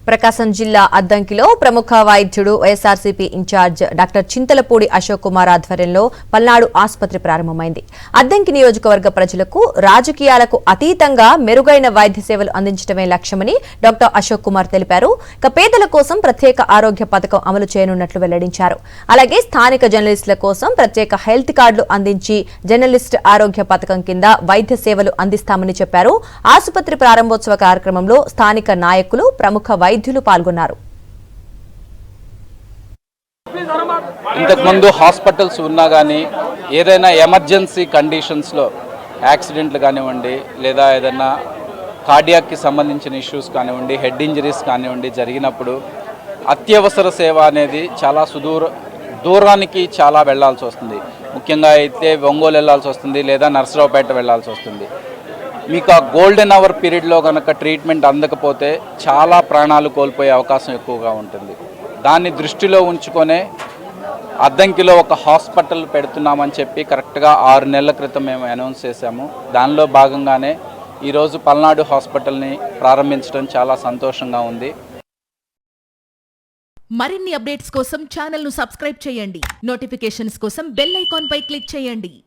ప్రకాశం జిల్లా అద్దంకిలో ప్రముఖ వైద్యుడు వైఎస్ఆర్సీపీ ఇన్ఛార్జ్ డాక్టర్ చింతలపూడి అశోక్ కుమార్ ఆధ్వర్యంలో పల్నాడు ఆసుపత్రి ప్రారంభమైంది. అద్దంకి నియోజకవర్గ ప్రజలకు రాజకీయాలకు అతీతంగా మెరుగైన వైద్య సేవలు అందించడమే లక్ష్యమని డాక్టర్ అశోక్ కుమార్ తెలిపారు. పేదల కోసం ప్రత్యేక ఆరోగ్య పథకం అమలు చేయనున్నట్లు వెల్లడించారు. అలాగే స్థానిక జర్నలిస్టుల కోసం ప్రత్యేక హెల్త్ కార్డులు అందించి జర్నలిస్ట్ ఆరోగ్య పథకం కింద వైద్య సేవలు అందిస్తామని చెప్పారు. ఆసుపత్రి ప్రారంభోత్సవ కార్యక్రమంలో స్థానిక నాయకులు, ప్రముఖ వైద్యులు పాల్గొన్నారు. ఇంతకుముందు హాస్పిటల్స్ ఉన్నా కానీ ఏదైనా ఎమర్జెన్సీ కండిషన్స్లో యాక్సిడెంట్లు కానివ్వండి, లేదా ఏదైనా కార్డియాక్కి సంబంధించిన ఇష్యూస్ కానివ్వండి, హెడ్ ఇంజరీస్ కానివ్వండి జరిగినప్పుడు అత్యవసర సేవ అనేది చాలా దూరానికి చాలా వెళ్లాల్సి వస్తుంది. ముఖ్యంగా అయితే ఒంగోలు వెళ్లాల్సి వస్తుంది, లేదా నర్సరావుపేట వెళ్లాల్సి వస్తుంది. మీకు ఆ గోల్డెన్ అవర్ పీరియడ్లో కనుక ట్రీట్మెంట్ అందకపోతే చాలా ప్రాణాలు కోల్పోయే అవకాశం ఎక్కువగా ఉంటుంది. దాన్ని దృష్టిలో ఉంచుకొనే అద్దంకిలో ఒక హాస్పిటల్ పెడుతున్నామని చెప్పి కరెక్ట్గా 6 నెలల క్రితం మేము అనౌన్స్ చేశాము. దానిలో భాగంగానే ఈరోజు పల్నాడు హాస్పిటల్ని ప్రారంభించడం చాలా సంతోషంగా ఉంది. మరిన్ని అప్డేట్స్ కోసం ఛానల్ను సబ్స్క్రైబ్ చేయండి. నోటిఫికేషన్స్ కోసం బెల్ ఐకాన్ పై క్లిక్ చేయండి.